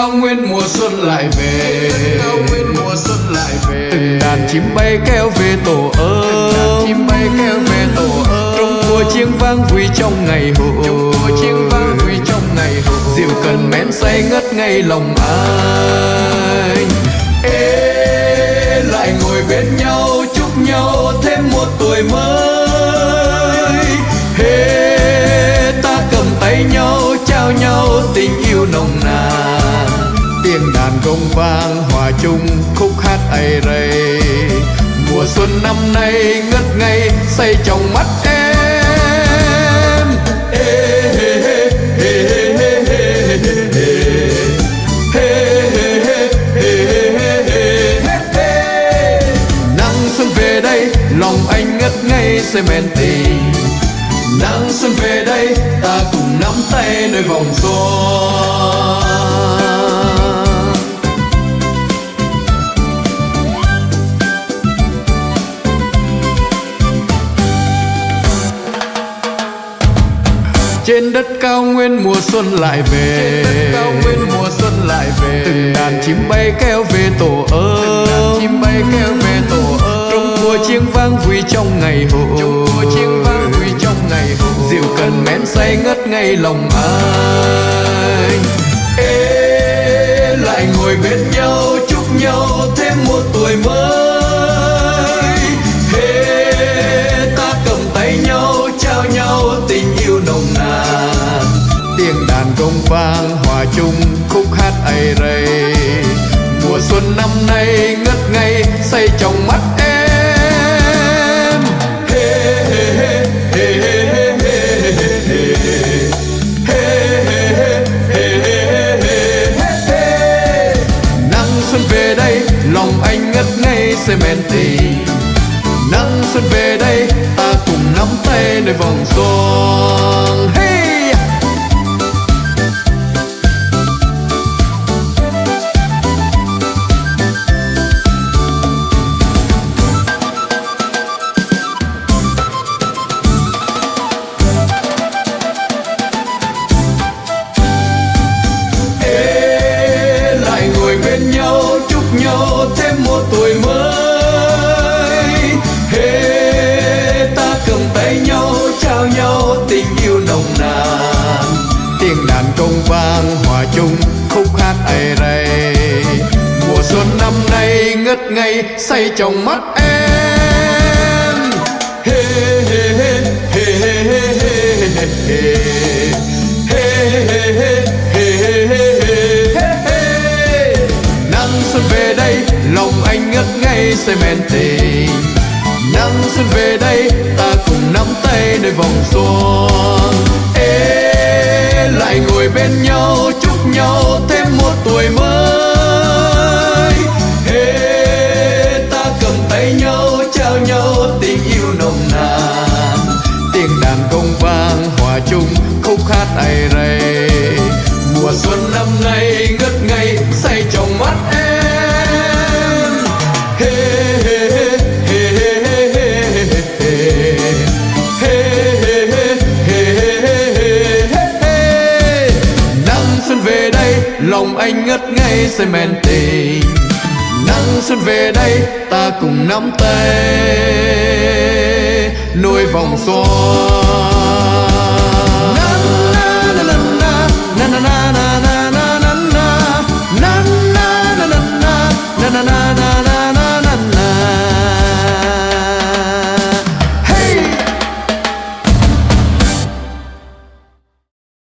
cao nguyên mùa xuân lại về, cao nguyên mùa xuân lại về. Từng đàn chim bay kéo về tổ ấm, chim bay kéo về tổ ấm. Trong cua chiêng vang vui trong ngày hội, trong cua chiêng vang vui trong ngày hội. Rượu cần men say ngất ngây lòng anh. Ê, lại ngồi bên nhau chúc nhau thêm một tuổi mới. Hê, ta cầm tay nhau trao nhau tình yêu nồng nàn. Tiếng đàn gông vang hòa chung khúc hát ây rây. Mùa xuân năm nay ngất ngây say trong mắt em. Ê, hê, hê, hê, hê, hê, hê, hê, hê. Nắng xuân về đây lòng anh ngất ngây say men tình. Nắng xuân về đây ta cùng nắm tay nơi vòng xuân. Trên đất cao nguyên mùa xuân lại về, trên đất cao nguyên mùa xuân lại về. Từng đàn chim bay kéo về tổ ấm, từng đàn chim bay kéo về tổ ấm. Trong cua chiêng vang vui trong ngày hội, trong cua chiêng vang vui trong ngày hội. Rượu cần men say ngất ngây lòng anh. Ê, lại ngồi bên nhau chúc nhau thêm một tuổi mới. Hê, ta cầm tay nhau trao nhau tình yêu nồng nàn. Tiếng đàn gông vang hòa chung khúc hát ây rây. Mùa xuân năm nay ngất ngây say trong mắt em. Hê, hê, hê, hê, hê, hê, hê, hê, hê, hê, hê. Nắng xuân về đây lòng anh ngất ngây say men tình. Nắng xuân về đây ta cùng nắm tay nơi vòng xuân. Hey! Ê, lại ngồi bên nhau chúc nhau thêm một tuổi mới. Hê, ta cầm tay nhau trao nhau tình yêu nồng nàn. Tiếng đàn công vang hòa chung khúc hát ây rây. Mùa xuân năm nay ngất ngây say trong mắt em. Hê, hê, hê, hê, hê, hê, hê, hê. Hê, hê, hê, hê, hê, hê, hê. Nắng xuân về đây lòng anh ngất ngây say men tình. Nắng xuân về đây ta cùng nắm tay nơi vòng xuân. Ê, lại ngồi bên nhau chúc nhau thêm một tuổi mới. Ê, ta cầm tay nhau trao nhau tình yêu nồng nàn. Tiếng đàn gông vang hòa chung khúc hát ây rây. Mùa xuân năm nay ngất ngây say trong mắt em. Hê, hê, hê, hê, hê, hê, hê, hê, hê. Nắng xuân về đây lòng anh ngất ngây say men tình. Nắng xuân về đây ta cùng nắm tay nối vòng xuân. Na na na na na na na na na na na na na na na.